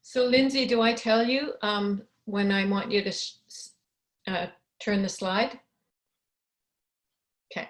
So Lindsay, do I tell you when I want you to turn the slide? Okay.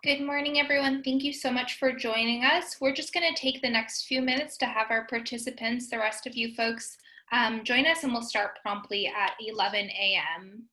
Good morning, everyone. Thank you so much for joining us. We're just going to take the next few minutes to have our participants, the rest of you folks, join us, and we'll start promptly at 11 a.m.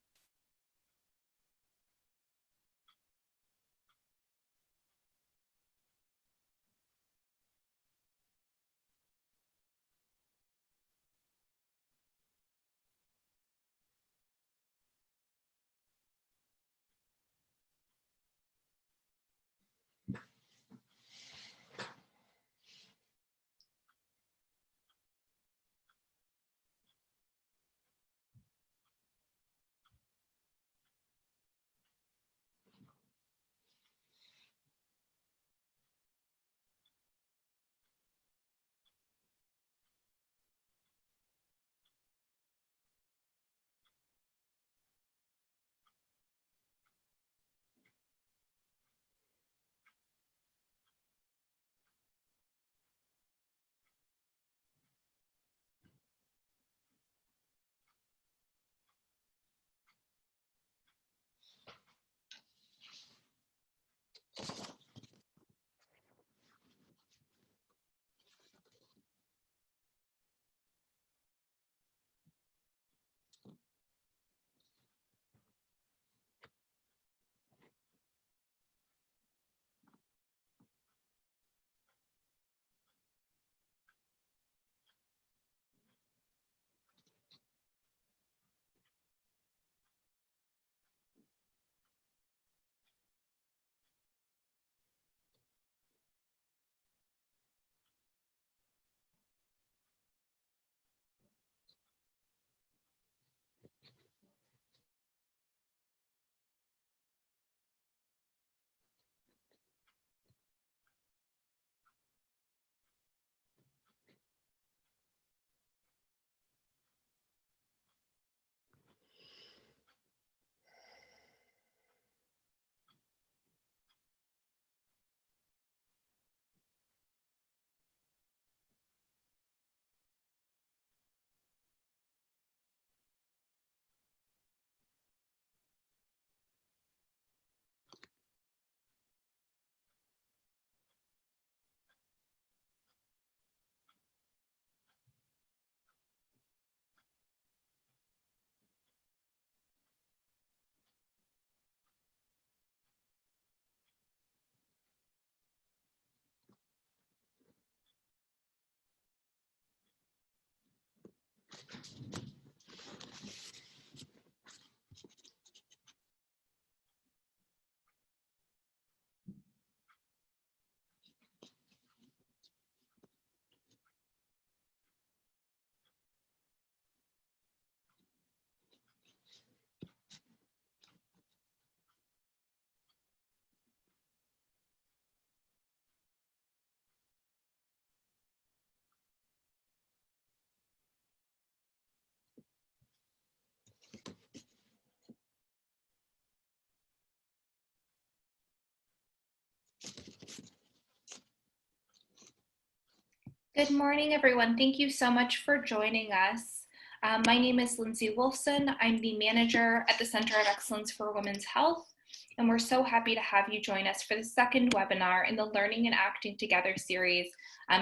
Good morning, everyone. Thank you so much for joining us. My name is Lindsay Wolfson. I'm the manager at the Center of Excellence for Women's Health, and we're so happy to have you join us for the second webinar in the Learning and Acting Together series,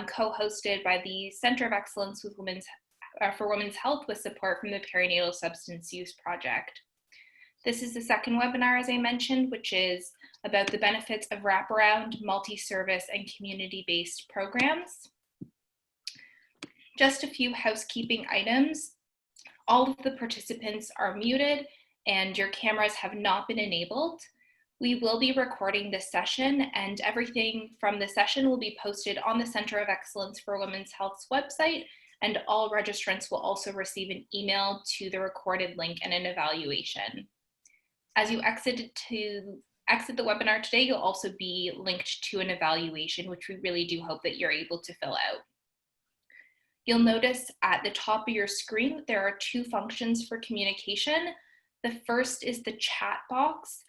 co-hosted by the Center of Excellence for Women's Health with support from the Perinatal Substance Use Project. This is the second webinar, as I mentioned, which is about the benefits of wraparound, multi-service, and community-based programs. Just a few housekeeping items. all of the participants are muted and your cameras have not been enabled. We will be recording this session, and everything from the session will be posted on the Center of Excellence for Women's Health's website, and all registrants will also receive an email to the recorded link and an evaluation. As you exit the webinar today, you'll also be linked to an evaluation, which we really do hope that you're able to fill out. You'll notice at the top of your screen that there are two functions for communication. The first is the chat box.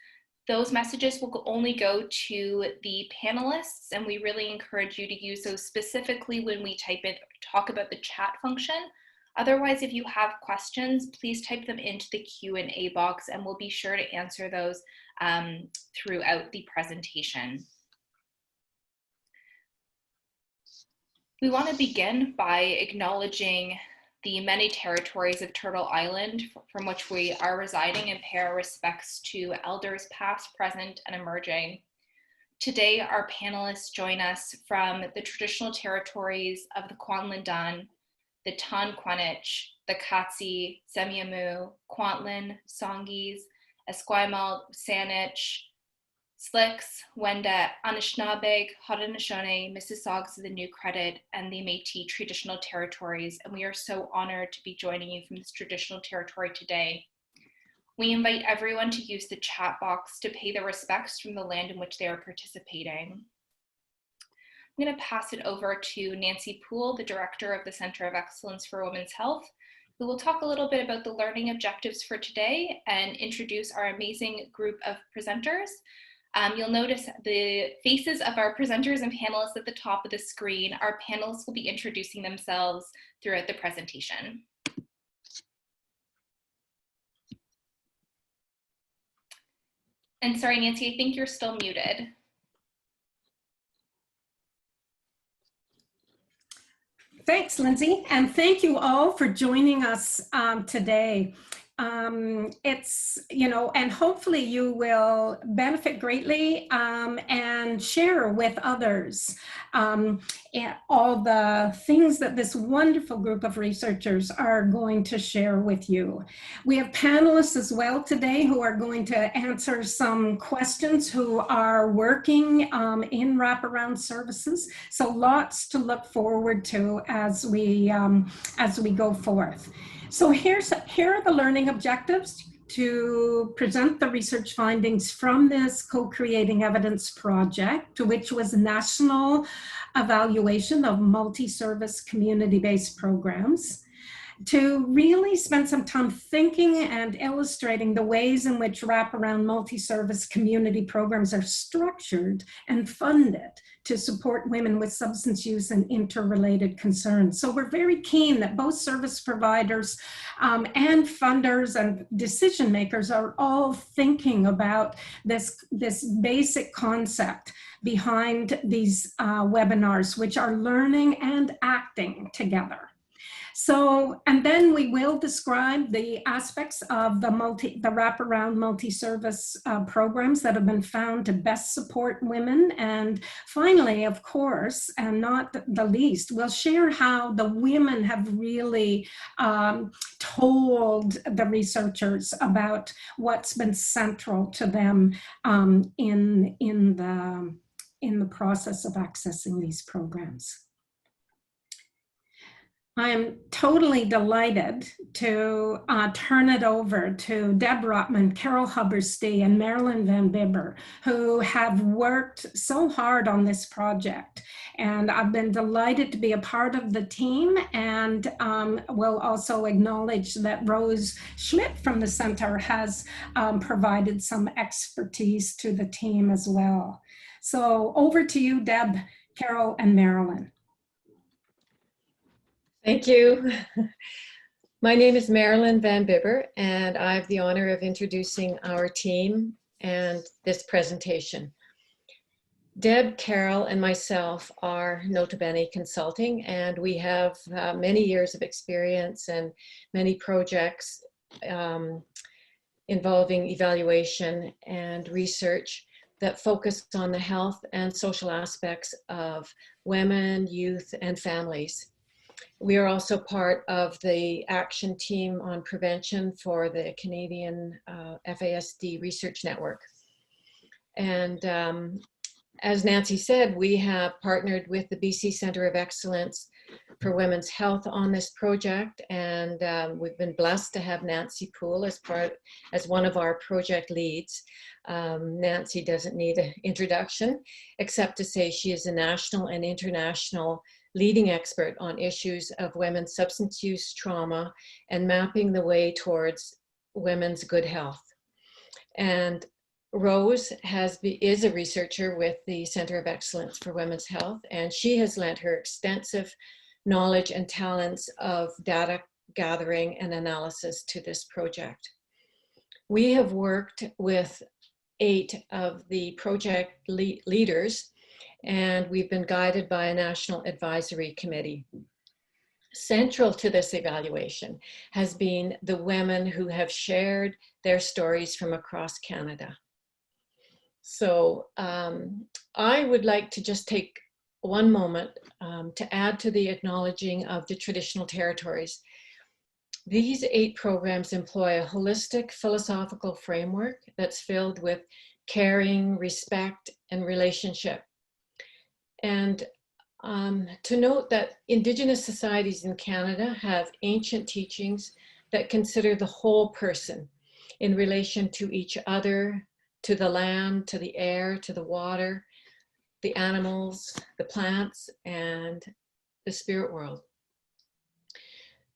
Those messages will only go to the panelists, and we really encourage you to use those specifically when we talk about the chat function. Otherwise, if you have questions, please type them into the Q&A box, and we'll be sure to answer those throughout the presentation. We want to begin by acknowledging the many territories of Turtle Island from which we are residing, and pay our respects to elders past, present, and emerging. Today, our panelists join us from the traditional territories of the Kwanlindan, the Tanquanich, the Katsi, Semiahmoo, Kwantlen, Songhees, Esquimalt, Saanich, Slicks, Wendat, Anishinaabeg, Haudenosaunee, Mississaugas of the New Credit, and the Métis traditional territories, and we are so honored to be joining you from this traditional territory today. We invite everyone to use the chat box to pay their respects from the land in which they are participating. I'm going to pass it over to Nancy Poole, the Director of the Center of Excellence for Women's Health, who will talk a little bit about the learning objectives for today and introduce our amazing group of presenters. You'll notice the faces of our presenters and panelists at the top of the screen. Our panelists will be introducing themselves throughout the presentation. And sorry, Nancy, I think you're still muted. Thanks, Lindsay, and thank you all for joining us today. It's, and hopefully you will benefit greatly and share with others all the things that this wonderful group of researchers are going to share with you. We have panelists as well today who are going to answer some questions, who are working in wraparound services. So lots to look forward to as we go forth. So here are the learning objectives to present the research findings from this co-creating evidence project, which was a national evaluation of multi-service community-based programs, to really spend some time thinking and illustrating the ways in which wraparound multi-service community programs are structured and funded to support women with substance use and interrelated concerns. So we're very keen that both service providers and funders and decision makers are all thinking about this basic concept behind these webinars, which are learning and acting together. So, and then we will describe the aspects of the wraparound multi-service programs that have been found to best support women. And finally, of course, and not the least, we'll share how the women have really told the researchers about what's been central to them in the process of accessing these programs. I am totally delighted to turn it over to Deb Rotman, Carol Hubbersty, and Marilyn Van Bibber, who have worked so hard on this project. And I've been delighted to be a part of the team, and will also acknowledge that Rose Schmidt from the center has provided some expertise to the team as well. So over to you, Deb, Carol, and Marilyn. Thank you. My name is Marilyn Van Bibber, and I have the honor of introducing our team and this presentation. Deb, Carol, and myself are Nota Bene Consulting, and we have many years of experience and many projects involving evaluation and research that focus on the health and social aspects of women, youth, and families. We are also part of the action team on prevention for the Canadian FASD Research Network. And as Nancy said, we have partnered with the BC Centre of Excellence for Women's Health on this project, and we've been blessed to have Nancy Poole as one of our project leads. Nancy doesn't need an introduction, except to say she is a national and international leading expert on issues of women's substance use, trauma, and mapping the way towards women's good health. And Rose is a researcher with the Centre of Excellence for Women's Health, and she has lent her extensive knowledge and talents of data gathering and analysis to this project. We have worked with 8 of the project leaders, and we've been guided by a national advisory committee. Central to this evaluation has been the women who have shared their stories from across Canada. So I would like to just take one moment to add to the acknowledging of the traditional territories. These 8 programs employ a holistic philosophical framework that's filled with caring, respect, and relationship. And to note that Indigenous societies in Canada have ancient teachings that consider the whole person in relation to each other, to the land, to the air, to the water, the animals, the plants, and the spirit world.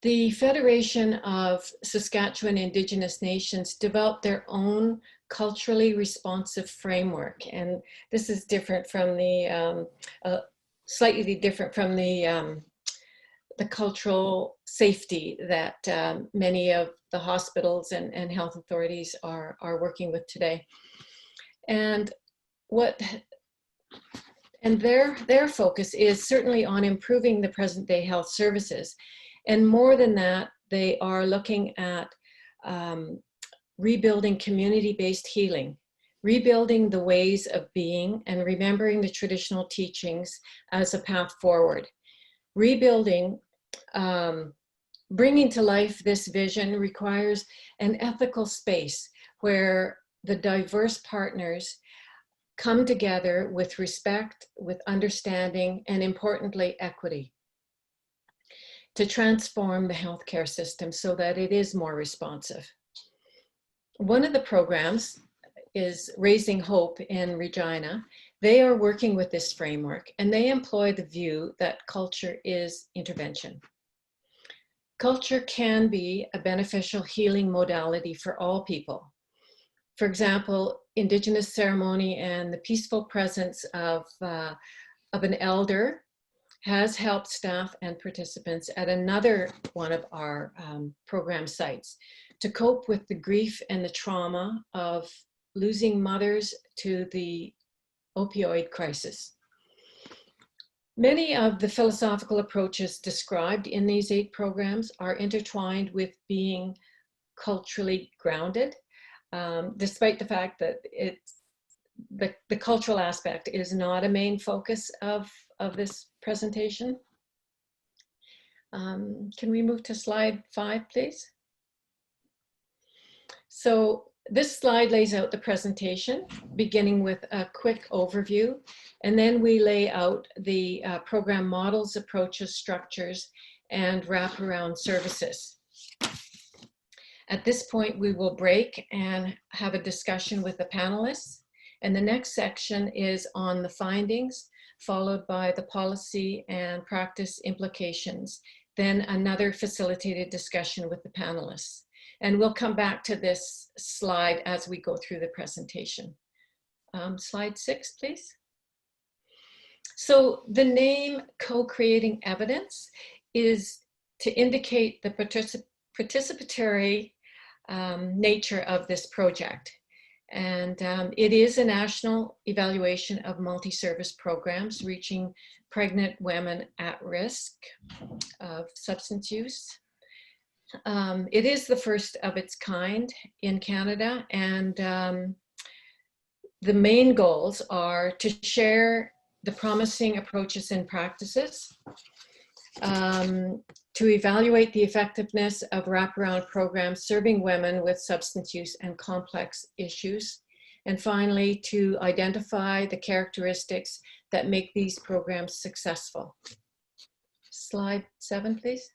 The Federation of Saskatchewan Indigenous Nations developed their own culturally responsive framework, and this is different from the, slightly different from the cultural safety that many of the hospitals and health authorities are working with today. And their focus is certainly on improving the present day health services. And more than that, they are looking at rebuilding community-based healing, rebuilding the ways of being and remembering the traditional teachings as a path forward. Rebuilding, bringing to life this vision requires an ethical space where the diverse partners come together with respect, with understanding, and importantly, equity, to transform the healthcare system so that it is more responsive. One of the programs is Raising Hope in Regina. They are working with this framework, and they employ the view that culture is intervention. Culture can be a beneficial healing modality for all people. For example, Indigenous ceremony and the peaceful presence of an elder has helped staff and participants at another one of our program sites to cope with the grief and the trauma of losing mothers to the opioid crisis. Many of the philosophical approaches described in these 8 programs are intertwined with being culturally grounded, despite the fact that the cultural aspect is not a main focus of this presentation. Can we move to slide 5, please? So this slide lays out the presentation, beginning with a quick overview, and then we lay out the program models, approaches, structures, and wraparound services. At this point, we will break and have a discussion with the panelists. And the next section is on the findings, followed by the policy and practice implications, then another facilitated discussion with the panelists. And we'll come back to this slide as we go through the presentation. Slide 6, please. So the name Co-Creating Evidence is to indicate the participatory nature of this project. And it is a national evaluation of multi-service programs reaching pregnant women at risk of substance use. It is the first of its kind in Canada, and the main goals are to share the promising approaches and practices, to evaluate the effectiveness of wraparound programs serving women with substance use and complex issues. And finally, to identify the characteristics that make these programs successful. Slide 7, please.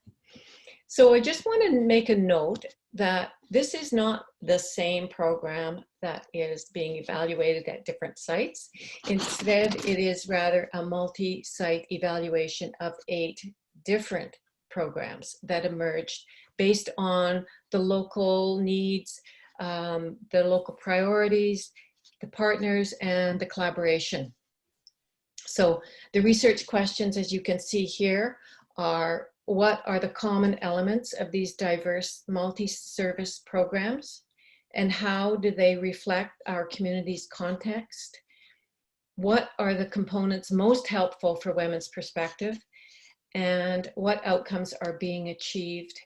So I just want to make a note that this is not the same program that is being evaluated at different sites. Instead, it is rather a multi-site evaluation of 8 different programs that emerged based on the local needs, the local priorities, the partners, and the collaboration. So the research questions, as you can see here, are: what are the common elements of these diverse multi-service programs, and how do they reflect our community's context? What are the components most helpful for women's perspective, and what outcomes are being achieved,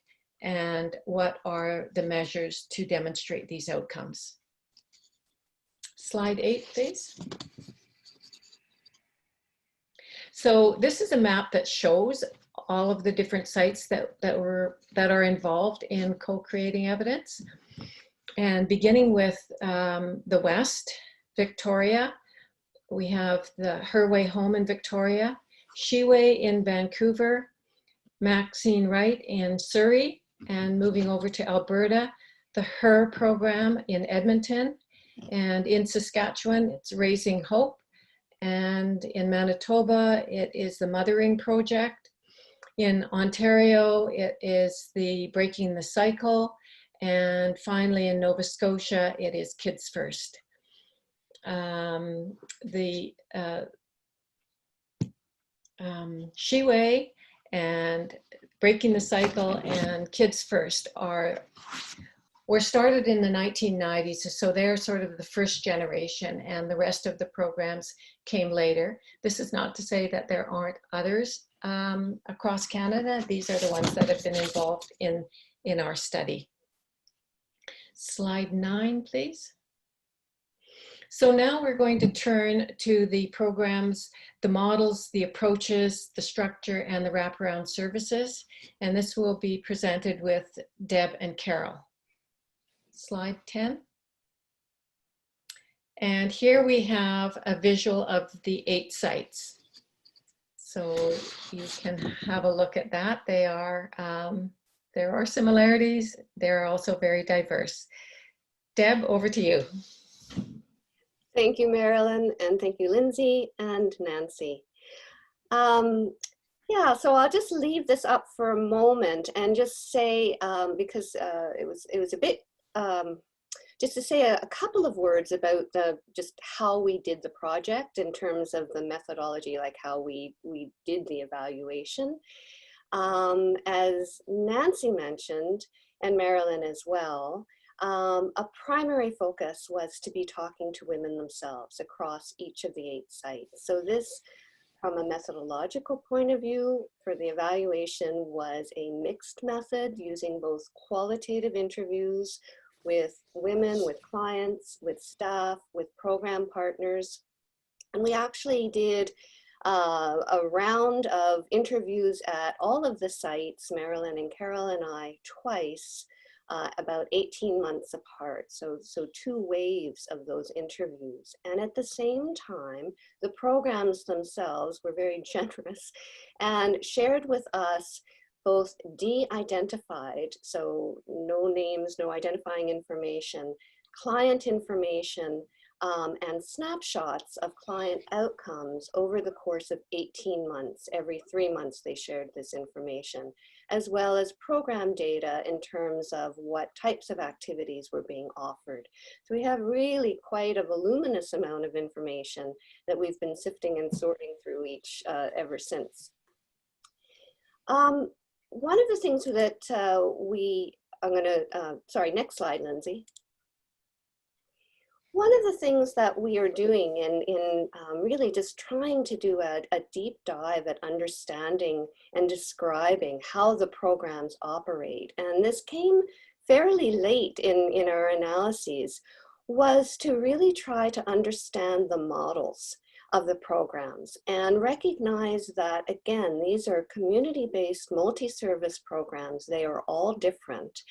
and what are the measures to demonstrate these outcomes? Slide 8, please. So this is a map that shows all of the different sites that are involved in co-creating evidence. And beginning with the West, Victoria, we have the Her Way Home in Victoria, She Way in Vancouver, Maxine Wright in Surrey, and moving over to Alberta, the Her program in Edmonton, and in Saskatchewan, it's Raising Hope, and in Manitoba, it is the Mothering Project. In Ontario, it is the Breaking the Cycle, and finally in Nova Scotia, it is Kids First. She Way and Breaking the Cycle and Kids First were started in the 1990s, so they're sort of the first generation, and the rest of the programs came later. This is not to say that there aren't others across Canada. These are the ones that have been involved in our study. Slide 9, please. So now we're going to turn to the programs, the models, the approaches, the structure, and the wraparound services. And this will be presented with Deb and Carol. Slide 10. And here we have a visual of the 8 sites. So you can have a look at that. There are similarities. They're also very diverse. Deb, over to you. Thank you, Marilyn, and thank you, Lindsay and Nancy. Yeah, so I'll just leave this up for a moment and just say, because it was a bit, just to say a couple of words about just how we did the project in terms of the methodology, like how we did the evaluation. As Nancy mentioned, and Marilyn as well, a primary focus was to be talking to women themselves across each of the 8 sites. So this, from a methodological point of view, for the evaluation was a mixed method using both qualitative interviews with women, with clients, with staff, with program partners. And we actually did a round of interviews at all of the sites, Marilyn and Carol and I, twice, about 18 months apart. So 2 waves of those interviews. And at the same time, the programs themselves were very generous and shared with us both de-identified, so no names, no identifying information, client information, and snapshots of client outcomes over the course of 18 months. Every 3 months they shared this information, as well as program data in terms of what types of activities were being offered. So we have really quite a voluminous amount of information that we've been sifting and sorting through ever since. One of the things that sorry, next slide, Lindsay. One of the things that we are doing in really just trying to do a deep dive at understanding and describing how the programs operate, and this came fairly late in our analyses, was to really try to understand the models. of the programs and recognize that, again, these are community-based multi-service programs. They are all different.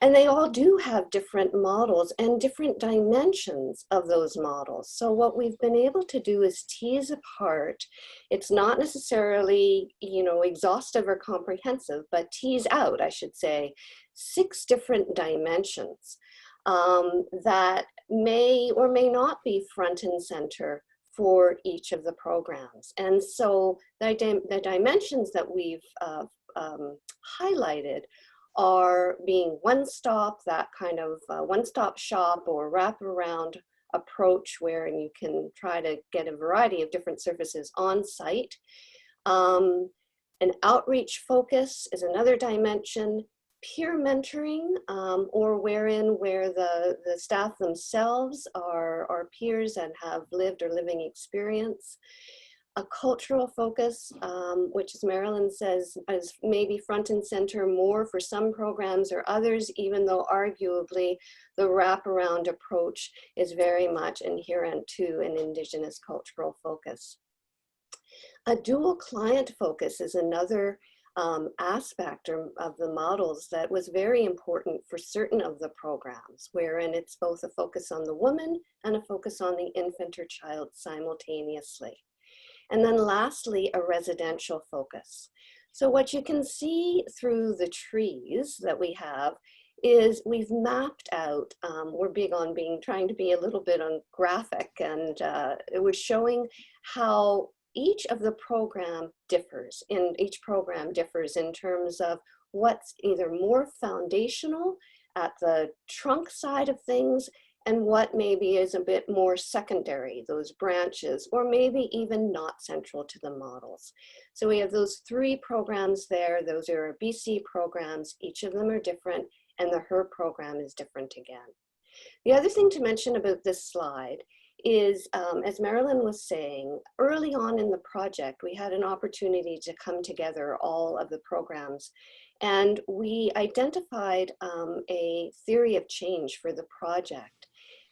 And they all do have different models and different dimensions of those models. So what we've been able to do is tease apart. It's not necessarily, exhaustive or comprehensive, but tease out, I should say, 6 different dimensions that may or may not be front and center for each of the programs. And so the dimensions that we've highlighted are being one-stop, that kind of one-stop shop or wraparound approach wherein you can try to get a variety of different services on site. An outreach focus is another dimension. Peer mentoring, or where the staff themselves are peers and have lived or living experience. A cultural focus, which, as Marilyn says, is maybe front and center more for some programs or others, even though arguably the wraparound approach is very much inherent to an Indigenous cultural focus. A dual client focus is another aspect of the models that was very important for certain of the programs, wherein it's both a focus on the woman and a focus on the infant or child simultaneously. And then lastly, a residential focus. So what you can see through the trees that we have is we've mapped out, we're big on trying to be a little bit on graphic, and it was showing how each of the program differs, in terms of what's either more foundational at the trunk side of things and what maybe is a bit more secondary, those branches, or maybe even not central to the models. So we have those 3 programs there. Those are our BC programs. Each of them are different, and the HER program is different again. The other thing to mention about this slide is, as Marilyn was saying, early on in the project, we had an opportunity to come together, all of the programs, and we identified a theory of change for the project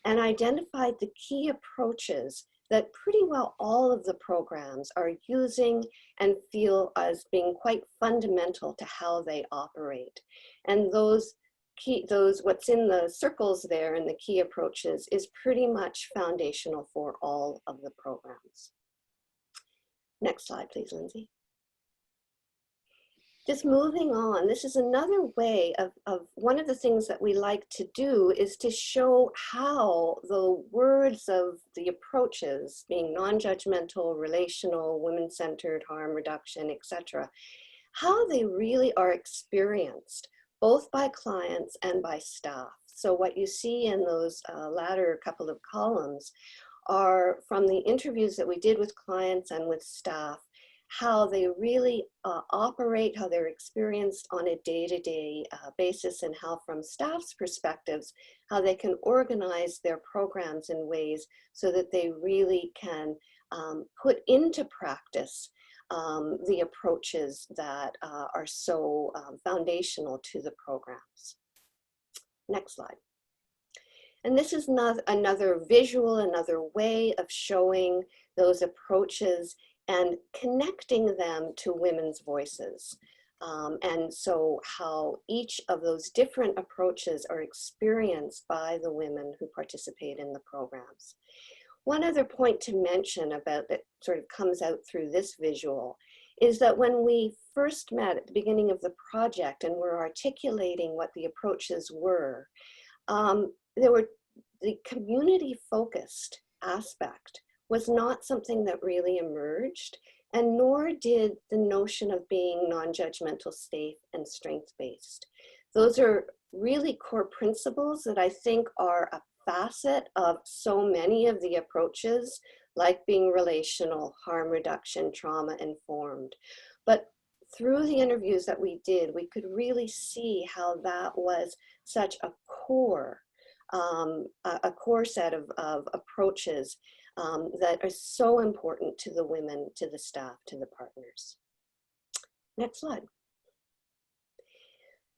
and identified the key approaches that pretty well all of the programs are using and feel as being quite fundamental to how they operate. And what's in the circles there and the key approaches is pretty much foundational for all of the programs. Next slide, please, Lindsay. Just moving on, this is another way of one of the things that we like to do is to show how the words of the approaches, being non-judgmental, relational, women-centered, harm reduction, etc., how they really are experienced, both by clients and by staff. So what you see in those latter couple of columns are from the interviews that we did with clients and with staff, how they really operate, how they're experienced on a day-to-day basis, and how from staff's perspectives, how they can organize their programs in ways so that they really can put into practice the approaches that are so foundational to the programs. Next slide. And this is another visual, another way of showing those approaches and connecting them to women's voices. And so how each of those different approaches are experienced by the women who participate in the programs. One other point to mention about that sort of comes out through this visual is that when we first met at the beginning of the project and were articulating what the approaches were, the community-focused aspect was not something that really emerged, and nor did the notion of being non-judgmental, safe, and strength-based. Those are really core principles that I think are a facet of so many of the approaches, like being relational, harm reduction, trauma-informed. But through the interviews that we did, we could really see how that was such a core set of approaches that are so important to the women, to the staff, to the partners. Next slide.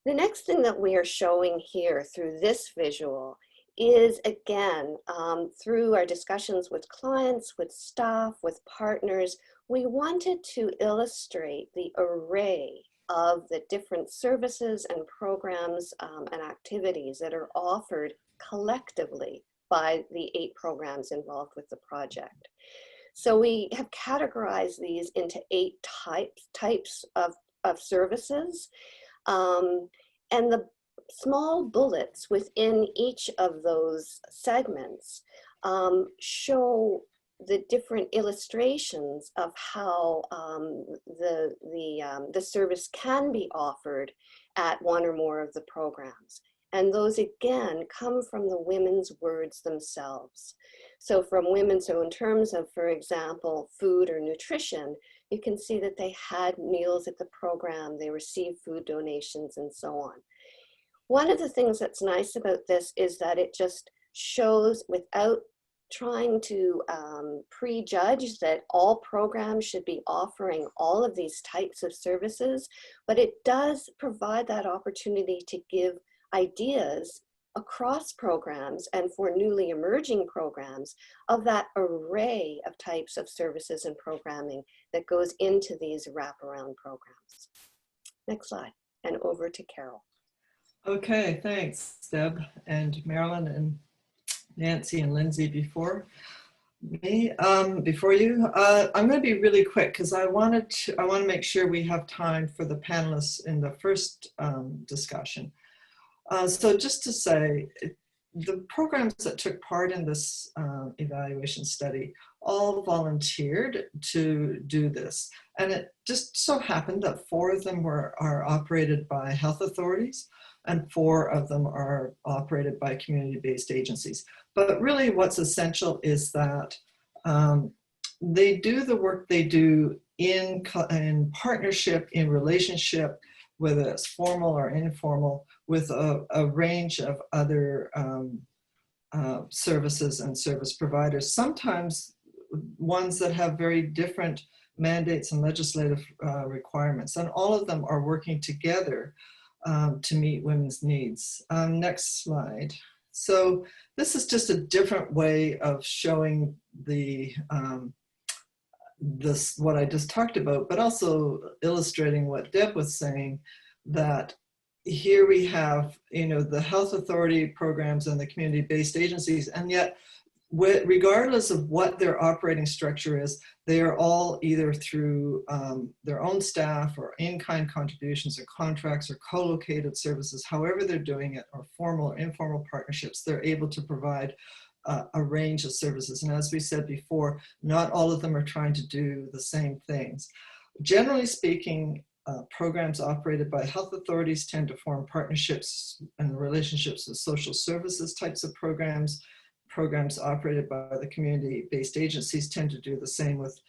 The next thing that we are showing here through this visual is, again, through our discussions with clients, with staff, with partners, we wanted to illustrate the array of the different services and programs and activities that are offered collectively by the 8 programs involved with the project. So we have categorized these into 8 types of services. And the small bullets within each of those segments show the different illustrations of how the service can be offered at one or more of the programs. And those, again, come from the women's words themselves. So from women, so in terms of, for example, food or nutrition, you can see that they had meals at the program, they received food donations, and so on. One of the things that's nice about this is that it just shows, without trying to prejudge, that all programs should be offering all of these types of services, but it does provide that opportunity to give ideas across programs and for newly emerging programs of that array of types of services and programming that goes into these wraparound programs. Next slide, and over to Carol. Okay, thanks, Deb and Marilyn and Nancy and Lindsay before me. Before you, I'm going to be really quick because I want to make sure we have time for the panelists in the first discussion. So just to say, the programs that took part in this evaluation study all volunteered to do this. And it just so happened that 4 of them are operated by health authorities and 4 of them are operated by community-based agencies. But really what's essential is that they do the work they do in partnership, in relationship, whether it's formal or informal, with a range of other services and service providers, sometimes ones that have very different mandates and legislative requirements, and all of them are working together to meet women's needs. Next slide. So this is just a different way of showing what I just talked about, but also illustrating what Deb was saying, that here we have, the health authority programs and the community-based agencies, and yet regardless of what their operating structure is, they are all either through their own staff or in-kind contributions or contracts or co-located services, however they're doing it, or formal or informal partnerships, they're able to provide a range of services. And as we said before, not all of them are trying to do the same things. Generally speaking, programs operated by health authorities tend to form partnerships and relationships with social services types of programs. Programs operated by the community-based agencies tend to do the same with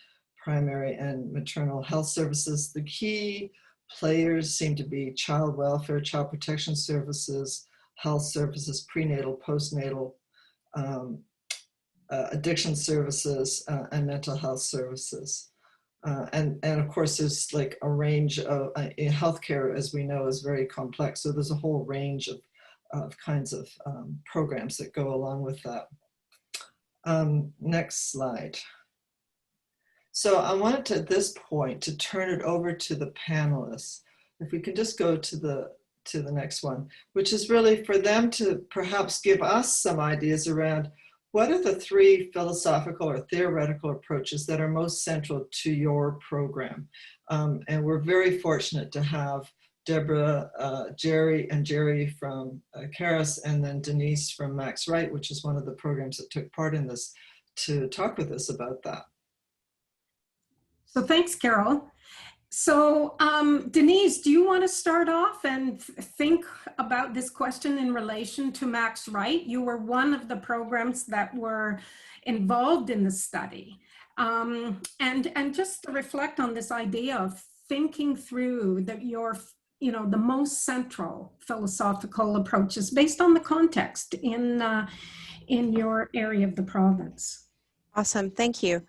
primary and maternal health services. The key players seem to be child welfare, child protection services, health services, prenatal, postnatal, addiction services, and mental health services. And of course, there's like a range of, in healthcare, as we know, is very complex. So there's a whole range of kinds of programs that go along with that. Next slide. So I wanted to, at this point, to turn it over to the panelists. If we can just go to the next one, which is really for them to perhaps give us some ideas around what are the 3 philosophical or theoretical approaches that are most central to your program. And we're very fortunate to have Deborah, Jerry from CARIS, and then Denise from Max Wright, which is one of the programs that took part in this, to talk with us about that. So thanks, Carol. So Denise, do you want to start off and think about this question in relation to Max Wright? You were one of the programs that were involved in the study. And just to reflect on this idea of thinking through the most central philosophical approaches based on the context in your area of the province. Awesome, thank you.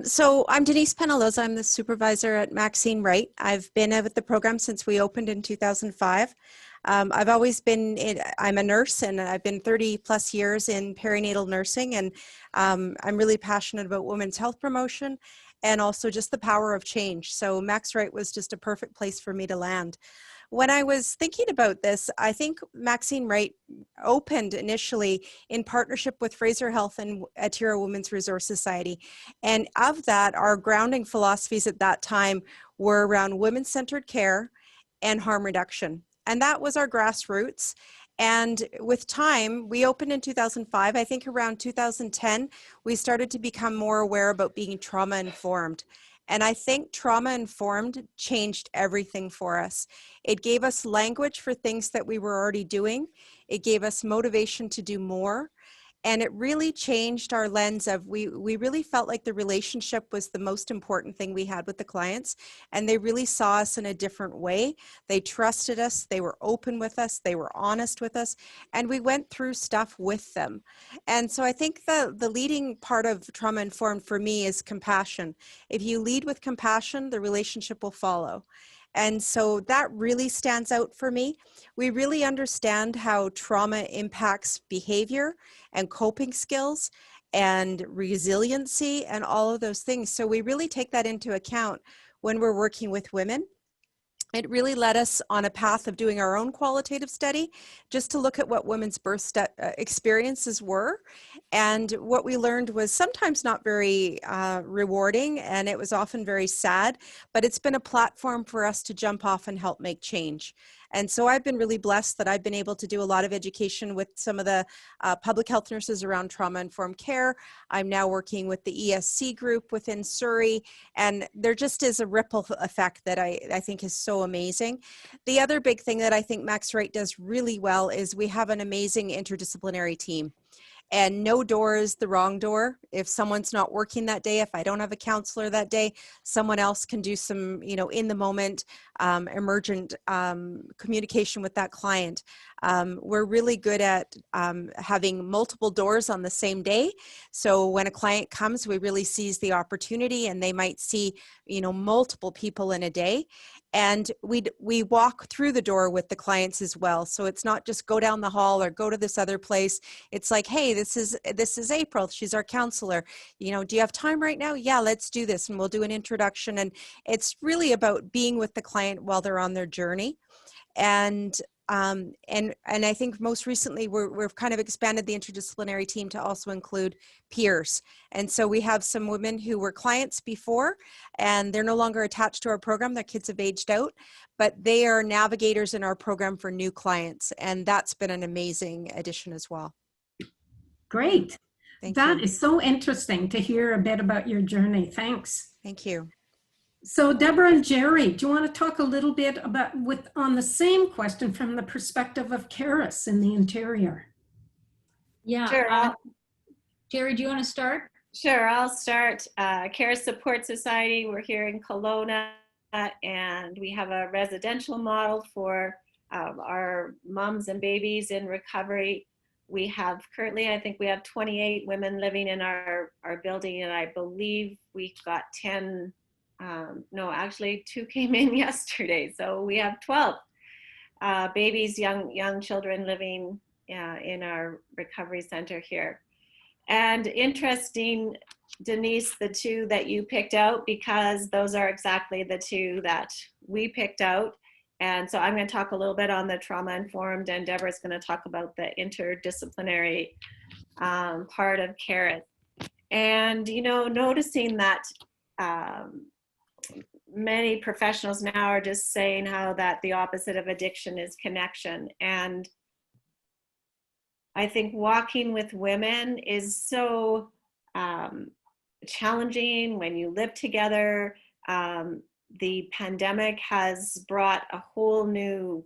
So I'm Denise Penaloza. I'm the supervisor at Maxine Wright. I've been with the program since we opened in 2005. I've always been, I'm a nurse, and I've been 30 plus years in perinatal nursing, and I'm really passionate about women's health promotion and also just the power of change. So Max Wright was just a perfect place for me to land. When I was thinking about this, I think Maxine Wright opened initially in partnership with Fraser Health and Atira Women's Resource Society. And of that, our grounding philosophies at that time were around women-centered care and harm reduction. And that was our grassroots. And with time, we opened in 2005. I think around 2010, we started to become more aware about being trauma-informed. And I think trauma-informed changed everything for us. It gave us language for things that we were already doing. It gave us motivation to do more. And it really changed our lens of, we really felt like the relationship was the most important thing we had with the clients. And they really saw us in a different way. They trusted us. They were open with us. They were honest with us. And we went through stuff with them. And so I think the leading part of trauma informed for me is compassion. If you lead with compassion, the relationship will follow. And so that really stands out for me. We really understand how trauma impacts behavior and coping skills and resiliency and all of those things. So we really take that into account when we're working with women. It really led us on a path of doing our own qualitative study just to look at what women's birth experiences were. And what we learned was sometimes not very rewarding, and it was often very sad, but it's been a platform for us to jump off and help make change. And so I've been really blessed that I've been able to do a lot of education with some of the public health nurses around trauma-informed care. I'm now working with the ESC group within Surrey, and there just is a ripple effect that I think is so amazing. The other big thing that I think Max Wright does really well is we have an amazing interdisciplinary team. And no door is the wrong door. If someone's not working that day, if I don't have a counselor that day, someone else can do some, in the moment, emergent communication with that client. We're really good at having multiple doors on the same day. So when a client comes, we really seize the opportunity, and they might see, multiple people in a day. And we walk through the door with the clients as well. So it's not just go down the hall or go to this other place. It's like, hey, this is April. She's our counselor. Do you have time right now? Yeah, let's do this. And we'll do an introduction. And it's really about being with the client while they're on their journey. And I think most recently we've kind of expanded the interdisciplinary team to also include peers. And so we have some women who were clients before, and they're no longer attached to our program. Their kids have aged out, but they are navigators in our program for new clients. And that's been an amazing addition as well. Great. Thank That you. is so interesting to hear a bit about your journey. Thanks. Thank you. So Deborah and Jerry, do you want to talk a little bit about on the same question from the perspective of CARIS in the interior? Yeah. Sure. Jerry, do you want to start? Sure, I'll start. CARIS Support Society, we're here in Kelowna, and we have a residential model for our moms and babies in recovery. We have currently, I think we have 28 women living in our building, and I believe we've got 10, no, actually 2 came in yesterday. So we have 12 babies, young children living in our recovery center here. And interesting, Denise, the 2 that you picked out, because those are exactly the 2 that we picked out. And so I'm going to talk a little bit on the trauma-informed, and Deborah's going to talk about the interdisciplinary part of CARIS. And, noticing that many professionals now are just saying how that the opposite of addiction is connection. And I think walking with women is so challenging when you live together. The pandemic has brought a whole new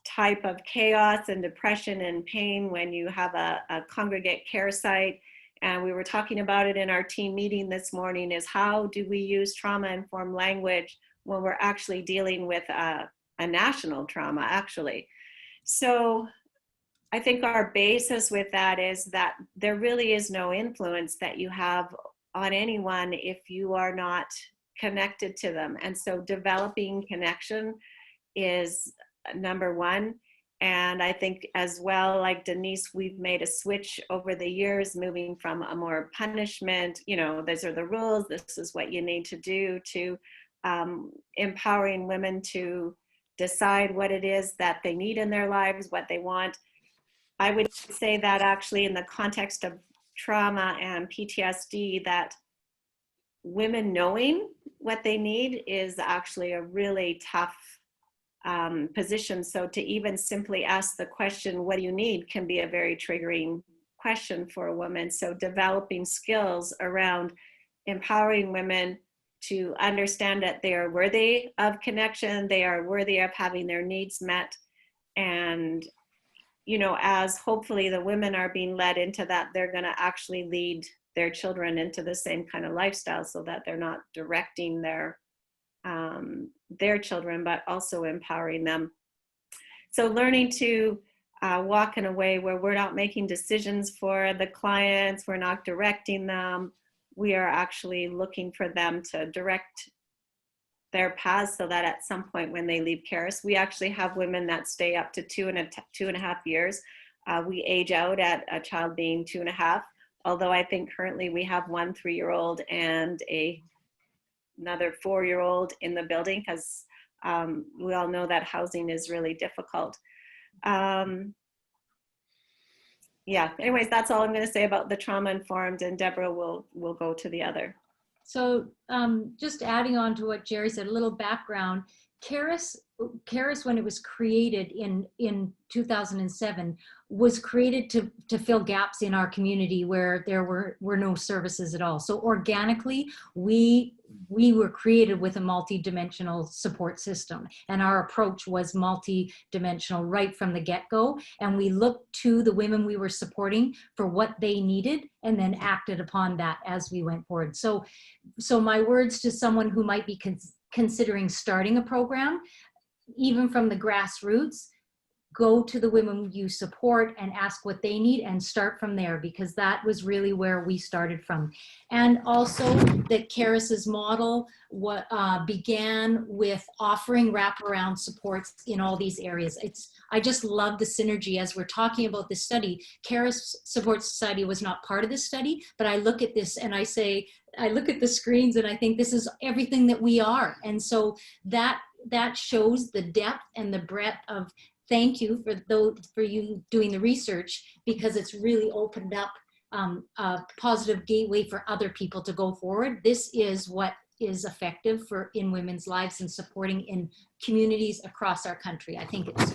type of chaos and depression and pain when you have a congregate care site. And we were talking about it in our team meeting this morning, is how do we use trauma-informed language when we're actually dealing with a national trauma, actually. So I think our basis with that is that there really is no influence that you have on anyone if you are not connected to them. And so developing connection is number one. And I think as well, like Denise, we've made a switch over the years, moving from a more punishment, you know, these are the rules, this is what you need to do, to empowering women to decide what it is that they need in their lives, what they want. I would say that actually in the context of trauma and PTSD, that women knowing what they need is actually a really tough position. So to even simply ask the question, what do you need, can be a very triggering question for a woman. So developing skills around empowering women to understand that they are worthy of connection, they are worthy of having their needs met. And, you know, as hopefully the women are being led into that, they're going to actually lead their children into the same kind of lifestyle, so that they're not directing their children, but also empowering them. So learning to walk in a way where we're not making decisions for the clients, we're not directing them, we are actually looking for them to direct their paths, so that at some point when they leave Caris, we actually have women that stay up to 2.5 years. We age out at a child being 2.5, although I think currently we have one 3-year-old and another 4-year-old in the building, because we all know that housing is really difficult. Yeah, anyways, that's all I'm going to say about the trauma informed, and Deborah will go to the other. So just adding on to what Jerry said, a little background. Caris, when it was created in 2007, was created to fill gaps in our community where there were no services at all. So organically, we were created with a multi-dimensional support system, and our approach was multi-dimensional right from the get-go. And we looked to the women we were supporting for what they needed, and then acted upon that as we went forward. So my words to someone who might be considering starting a program, even from the grassroots, go to the women you support and ask what they need and start from there, because that was really where we started from. And also that Caris's model began with offering wraparound supports in all these areas. I just love the synergy as we're talking about this study. Caris Support Society was not part of this study, but I look at this and I look at the screens and I think this is everything that we are. And so that shows the depth and the breadth of. Thank you for you doing the research, because it's really opened up a positive gateway for other people to go forward. This is what is effective in women's lives and supporting in communities across our country. I think it's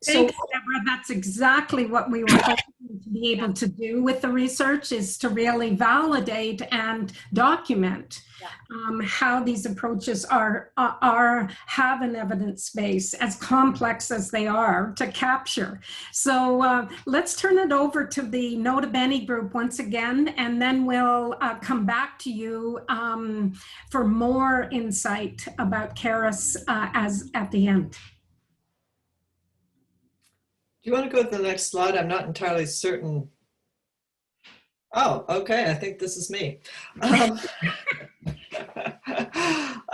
Thanks, Deborah. That's exactly what we were hoping to be able to do with the research, is to really validate and document how these approaches have an evidence base, as complex as they are to capture. So let's turn it over to the Nota Bene group once again, and then we'll come back to you for more insight about Caris as at the end. Do you want to go to the next slide? I'm not entirely certain. Oh, okay. I think this is me.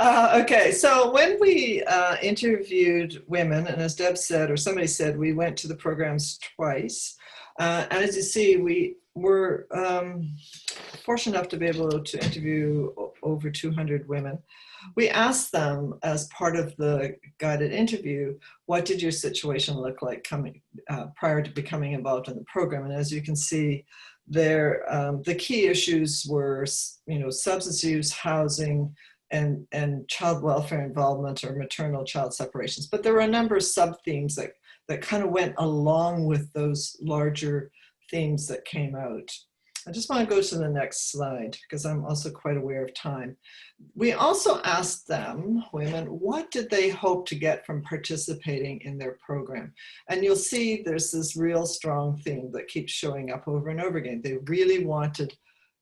Okay, so when we interviewed women, and as Deb said, or somebody said, we went to the programs twice. And as you see, we were fortunate enough to be able to interview over 200 women. We asked them, as part of the guided interview, what did your situation look like prior to becoming involved in the program? And as you can see, the key issues were, substance use, housing, and child welfare involvement, or maternal child separations. But there were a number of sub-themes that kind of went along with those larger themes that came out. I just want to go to the next slide, because I'm also quite aware of time. We also asked them, women, what did they hope to get from participating in their program? And you'll see there's this real strong theme that keeps showing up over and over again. They really wanted,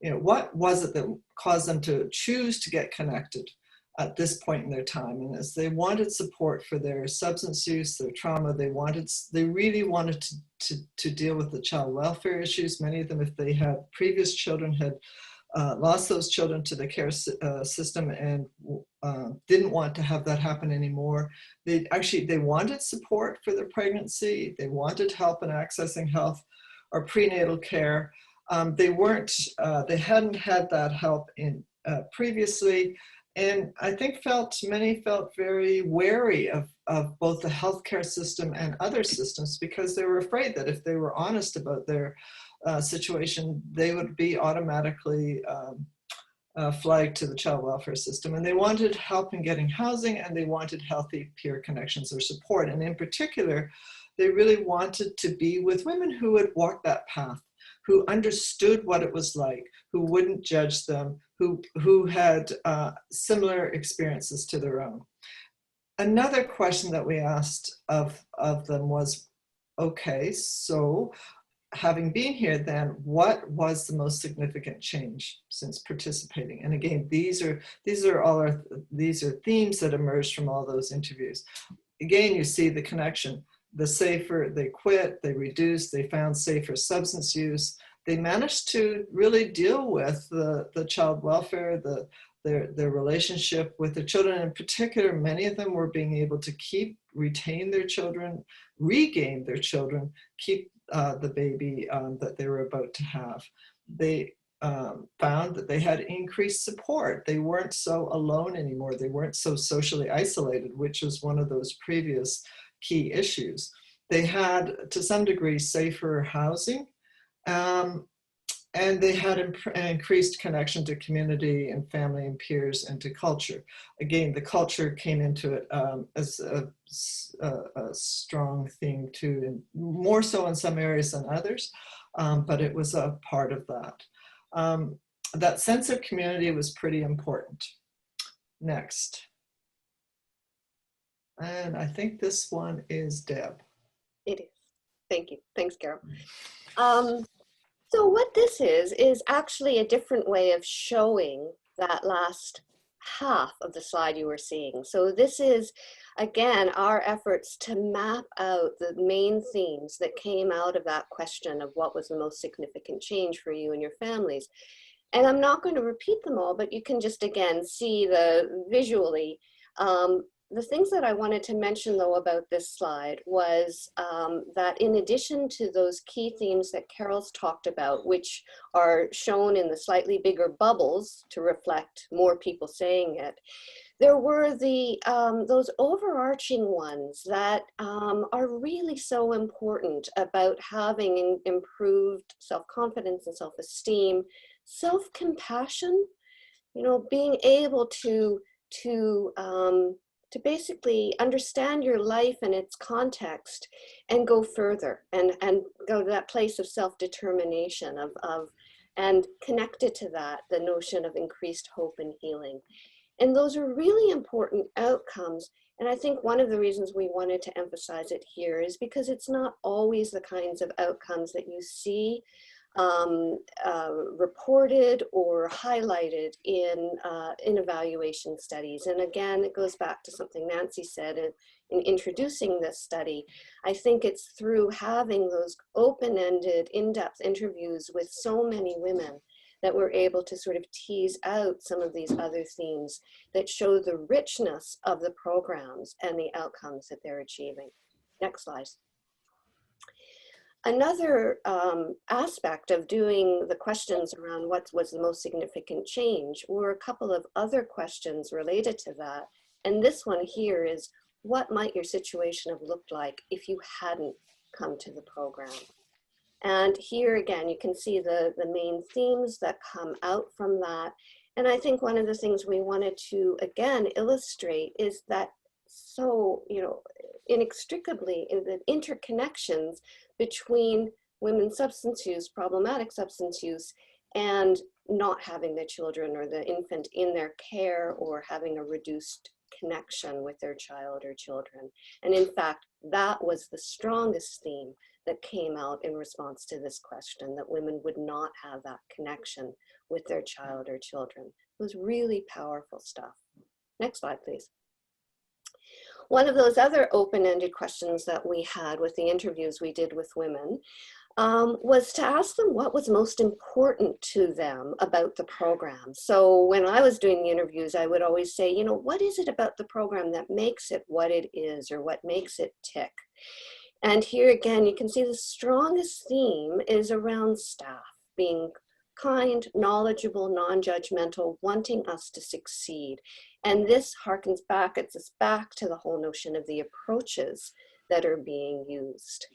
what was it that caused them to choose to get connected at this point in their time? And as they wanted support for their substance use, their trauma, they really wanted to deal with the child welfare issues. Many of them, if they had previous children, had lost those children to the care system and didn't want to have that happen anymore. They wanted support for their pregnancy. They wanted help in accessing health or prenatal care. They hadn't had that help in previously. And I think many felt very wary of both the healthcare system and other systems, because they were afraid that if they were honest about their situation, they would be automatically flagged to the child welfare system. And they wanted help in getting housing, and they wanted healthy peer connections or support. And in particular, they really wanted to be with women who would walk that path, who understood what it was like, who wouldn't judge them, who had similar experiences to their own. Another question that we asked of them was, okay, so having been here then, what was the most significant change since participating? And again, these are themes that emerged from all those interviews. Again, you see the connection. The safer, they quit, they reduced, they found safer substance use. They managed to really deal with the child welfare, their relationship with their children. In particular, many of them were being able to retain their children, regain their children, keep the baby that they were about to have. They found that they had increased support. They weren't so alone anymore. They weren't so socially isolated, which was one of those previous key issues. They had, to some degree, safer housing, and they had an increased connection to community and family and peers and to culture. Again, the culture came into it as a strong theme too, and more so in some areas than others, but it was a part of that. That sense of community was pretty important. Next. And I think this one is Deb. It is. Thank you. Thanks, Carol. So what this is actually a different way of showing that last half of the slide you were seeing. So this is, again, our efforts to map out the main themes that came out of that question of what was the most significant change for you and your families. And I'm not going to repeat them all, but you can just, again, see visually. The things that I wanted to mention, though, about this slide was that in addition to those key themes that Carol's talked about, which are shown in the slightly bigger bubbles to reflect more people saying it, there were those overarching ones that are really so important about having improved self-confidence and self-esteem, self-compassion, being able to basically understand your life and its context and go further and go to that place of self-determination and connected to that, the notion of increased hope and healing. And those are really important outcomes. And I think one of the reasons we wanted to emphasize it here is because it's not always the kinds of outcomes that you see reported or highlighted in evaluation studies. And again, it goes back to something Nancy said in introducing this study. I think it's through having those open-ended, in-depth interviews with so many women that we're able to sort of tease out some of these other themes that show the richness of the programs and the outcomes that they're achieving. Next slide. Another aspect of doing the questions around what was the most significant change were a couple of other questions related to that. And this one here is, what might your situation have looked like if you hadn't come to the program? And here again, you can see the main themes that come out from that. And I think one of the things we wanted to, again, illustrate is that so, inextricably in the interconnections between women's substance use, problematic substance use, and not having the children or the infant in their care or having a reduced connection with their child or children. And in fact, that was the strongest theme that came out in response to this question, that women would not have that connection with their child or children. It was really powerful stuff. Next slide, please. One of those other open-ended questions that we had with the interviews we did with women was to ask them what was most important to them about the program. So when I was doing the interviews, I would always say, you know, what is it about the program that makes it what it is, or what makes it tick? And here again, you can see the strongest theme is around staff being kind, knowledgeable, non-judgmental, wanting us to succeed. And this harkens back, it's us back to the whole notion of the approaches that are being used.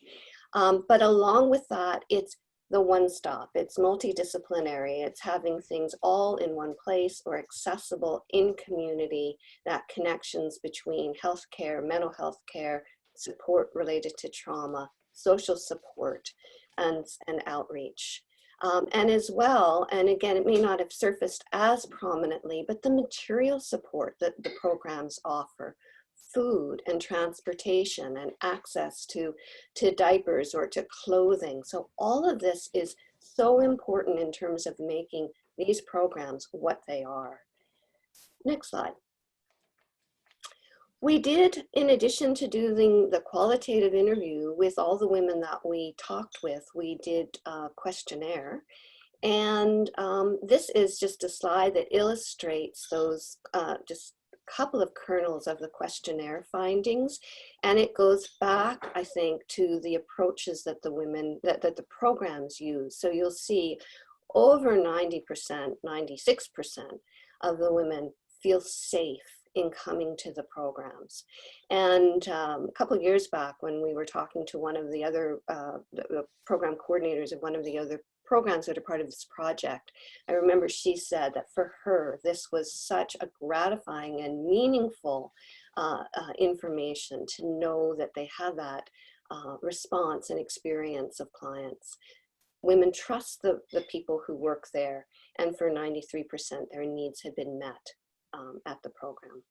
But along with that, it's the one-stop, it's multidisciplinary, it's having things all in one place or accessible in community, that connections between healthcare, mental health care, support related to trauma, social support, and outreach. And as well, and again, it may not have surfaced as prominently, but the material support that the programs offer, food and transportation and access to diapers or to clothing. So all of this is so important in terms of making these programs what they are. Next slide. We did, in addition to doing the qualitative interview with all the women that we talked with, we did a questionnaire. And this is just a slide that illustrates those just a couple of kernels of the questionnaire findings. And it goes back, I think, to the approaches that the women, that the programs use. So you'll see over 90%, 96% of the women feel safe in coming to the programs. And a couple of years back, when we were talking to one of the other the program coordinators of one of the other programs that are part of this project, I remember she said that for her, this was such a gratifying and meaningful information to know that they have that response and experience of clients. Women trust the people who work there, and for 93%, their needs had been met at the program.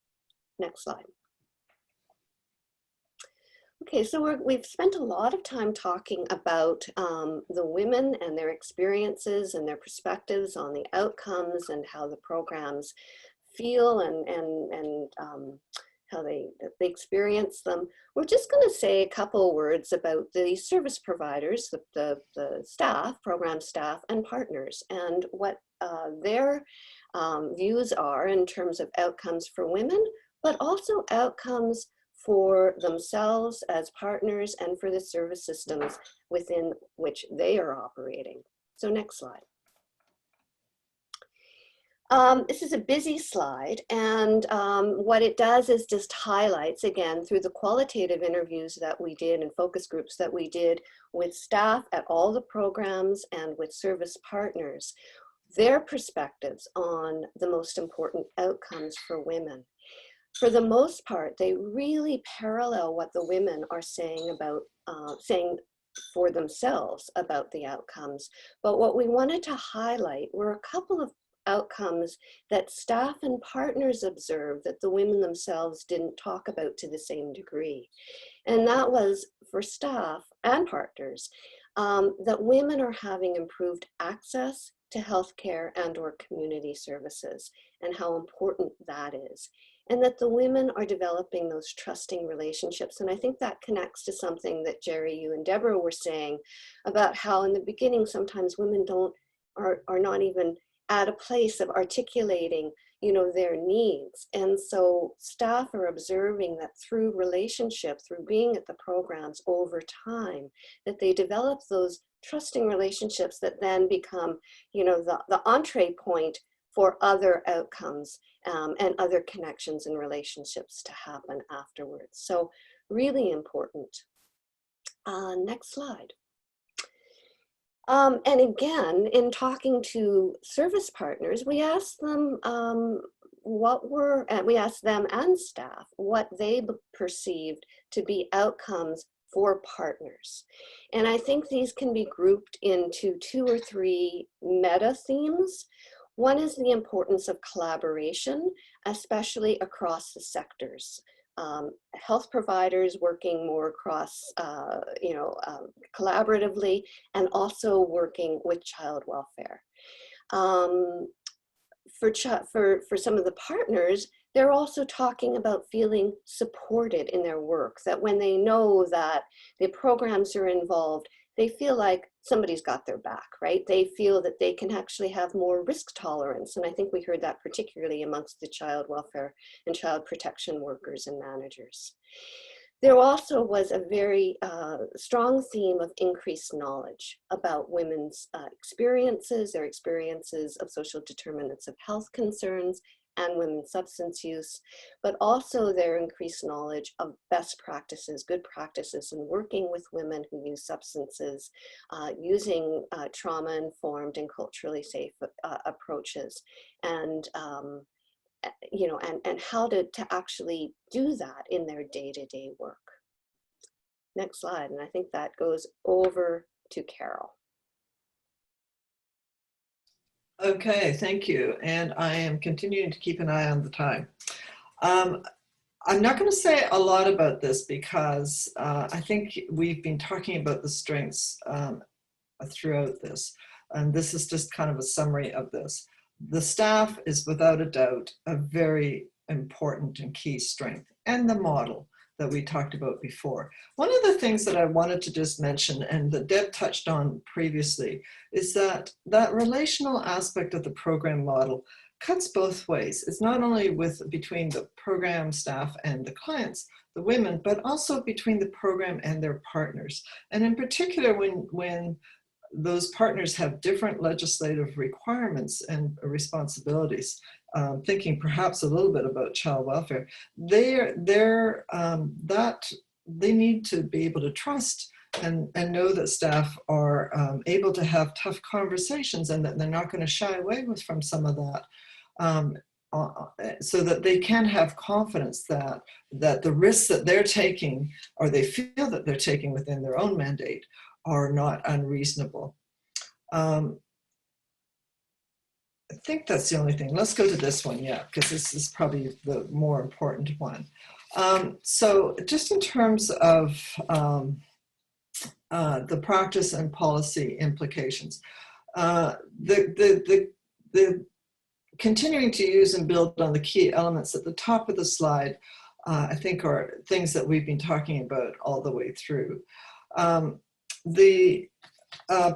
Next slide. Okay, so we've spent a lot of time talking about the women and their experiences and their perspectives on the outcomes and how the programs feel and how they experience them. We're just going to say a couple words about the service providers, the staff, program staff, and partners, and what their views are in terms of outcomes for women, but also outcomes for themselves as partners and for the service systems within which they are operating. So next slide. This is a busy slide, and what it does is just highlights, again, through the qualitative interviews that we did and focus groups that we did with staff at all the programs and with service partners, their perspectives on the most important outcomes for women. For the most part, they really parallel what the women are saying about saying for themselves about the outcomes. But what we wanted to highlight were a couple of outcomes that staff and partners observed that the women themselves didn't talk about to the same degree. And that was for staff and partners, that women are having improved access to healthcare and or community services, and how important that is. And that the women are developing those trusting relationships. And I think that connects to something that Jerry, you and Deborah were saying about how in the beginning, sometimes women are not even at a place of articulating, you know, their needs. And so staff are observing that through relationship, through being at the programs over time, that they develop those trusting relationships that then become, you know, the entree point for other outcomes and other connections and relationships to happen afterwards. So really important. Next slide. And again, in talking to service partners, we asked them we asked them and staff what they perceived to be outcomes for partners. And I think these can be grouped into 2 or 3 meta themes. One is the importance of collaboration, especially across the sectors. Health providers working more across, collaboratively, and also working with child welfare. For some of the partners, they're also talking about feeling supported in their work, that when they know that the programs are involved, they feel like somebody's got their back, right? They feel that they can actually have more risk tolerance. And I think we heard that particularly amongst the child welfare and child protection workers and managers. There also was a very strong theme of increased knowledge about women's experiences, their experiences of social determinants of health concerns and women's substance use, but also their increased knowledge of best practices, good practices in working with women who use substances, using trauma-informed and culturally safe approaches, and you know, and how to actually do that in their day-to-day work. Next slide, and I think that goes over to Carol. Okay, thank you. And I am continuing to keep an eye on the time. I'm not going to say a lot about this because I think we've been talking about the strengths throughout this. And this is just kind of a summary of this. The staff is without a doubt a very important and key strength, and the model that we talked about before. One of the things that I wanted to just mention, and that Deb touched on previously, is that relational aspect of the program model cuts both ways. It's not only between the program staff and the clients, the women, but also between the program and their partners. And in particular, when those partners have different legislative requirements and responsibilities, thinking perhaps a little bit about child welfare, they need to be able to trust and know that staff are able to have tough conversations, and that they're not going to shy away from some of that, so that they can have confidence that the risks that they're taking, or they feel that they're taking within their own mandate, are not unreasonable. I think that's the only thing. Let's go to this one, yeah, because this is probably the more important one. So just in terms of the practice and policy implications, the continuing to use and build on the key elements at the top of the slide, I think are things that we've been talking about all the way through. The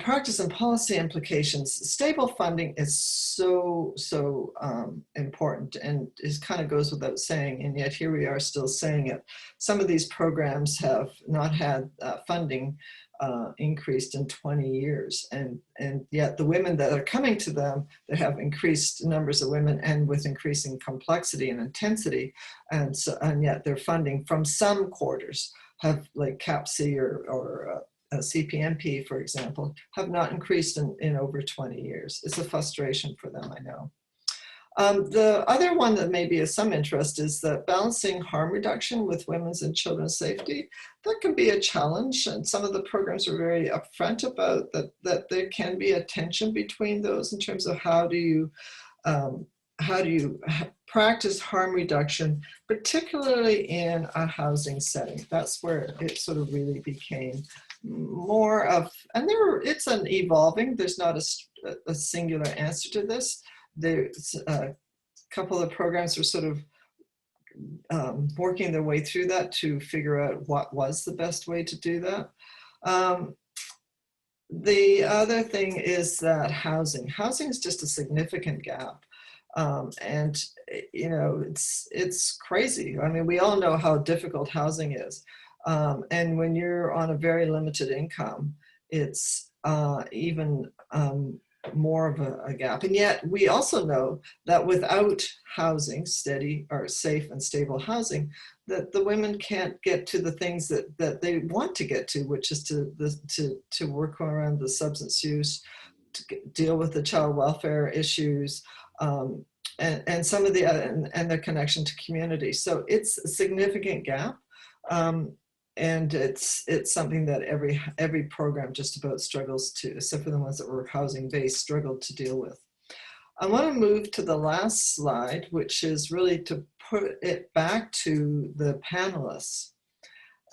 practice and policy implications, stable funding is so important, and it kind of goes without saying, and yet here we are still saying it. Some of these programs have not had funding increased in 20 years, and yet the women that are coming to them, they have increased numbers of women and with increasing complexity and intensity, and yet their funding from some quarters have, like CAPC or CPMP, for example, have not increased in over 20 years. It's a frustration for them, I know. The other one that may be of some interest is that balancing harm reduction with women's and children's safety, that can be a challenge, and some of the programs are very upfront about that there can be a tension between those in terms of how do you practice harm reduction, particularly in a housing setting. That's where it sort of really became more of, and it's an evolving, there's not a singular answer to this. There's a couple of programs are sort of working their way through that to figure out what was the best way to do that. The other thing is that housing is just a significant gap. And you know, it's crazy. I mean, we all know how difficult housing is. And when you're on a very limited income, it's even more of a gap. And yet we also know that without housing, steady or safe and stable housing, that the women can't get to the things that they want to get to, which is to work around the substance use, to deal with the child welfare issues, and some of the and their connection to community. So it's a significant gap. And it's something that every program just about struggles to, except for the ones that were housing based, struggled to deal with. I want to move to the last slide, which is really to put it back to the panelists.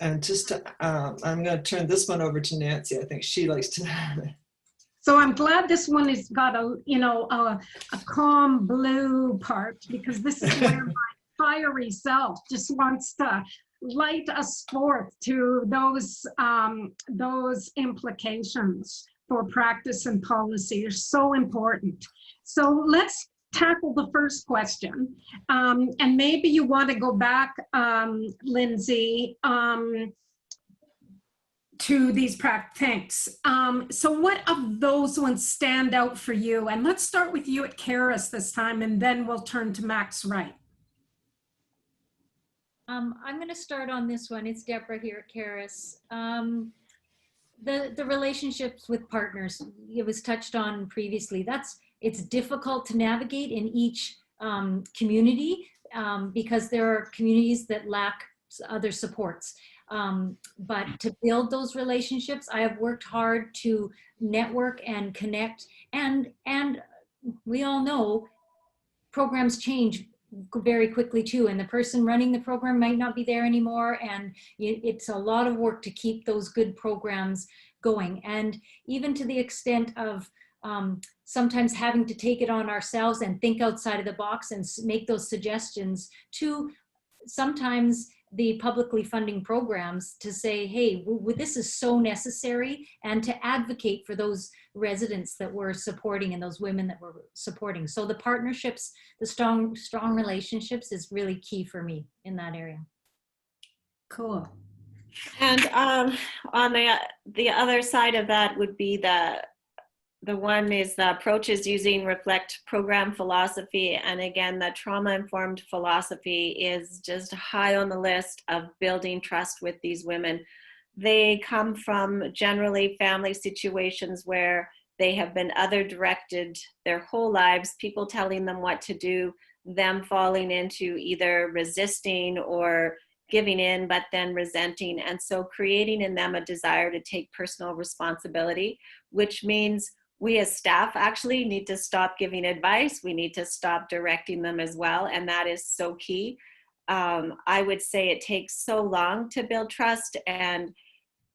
And just to, I'm going to turn this one over to Nancy. I think she likes to. So I'm glad this one has got a calm blue part, because this is where my fiery self just wants to light us forth to those implications for practice and policy are so important. So let's tackle the first question. And maybe you want to go back, Lindsay, to these thanks. So what of those ones stand out for you? And let's start with you at Karis this time, and then we'll turn to Max Wright. I'm going to start on this one. It's Deborah here at Karis. The relationships with partners, it was touched on previously. It's difficult to navigate in each community because there are communities that lack other supports. But to build those relationships, I have worked hard to network and connect, and we all know programs change very quickly too, and the person running the program might not be there anymore, and it's a lot of work to keep those good programs going. And even to the extent of sometimes having to take it on ourselves and think outside of the box and make those suggestions to sometimes the publicly funding programs to say, hey, this is so necessary, and to advocate for those residents that we're supporting and those women that we're supporting. So the partnerships, the strong relationships is really key for me in that area. Cool. And on the other side of that would be the one is the approaches using reflect program philosophy. And again, the trauma-informed philosophy is just high on the list of building trust with these women. They come from generally family situations where they have been other directed their whole lives, people telling them what to do, them falling into either resisting or giving in, but then resenting. And so creating in them a desire to take personal responsibility, which means we as staff actually need to stop giving advice. We need to stop directing them as well. And that is so key. I would say it takes so long to build trust, and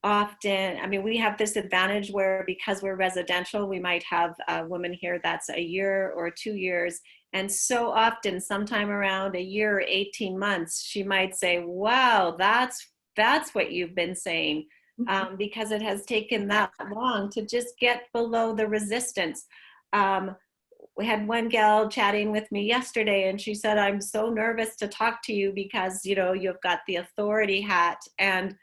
often, I mean, we have this advantage where because we're residential, we might have a woman here that's a year or 2 years. And so often, sometime around a year or 18 months, she might say, wow, that's what you've been saying. Because it has taken that long to just get below the resistance. We had one gal chatting with me yesterday, and she said, I'm so nervous to talk to you because, you know, you've got the authority hat. And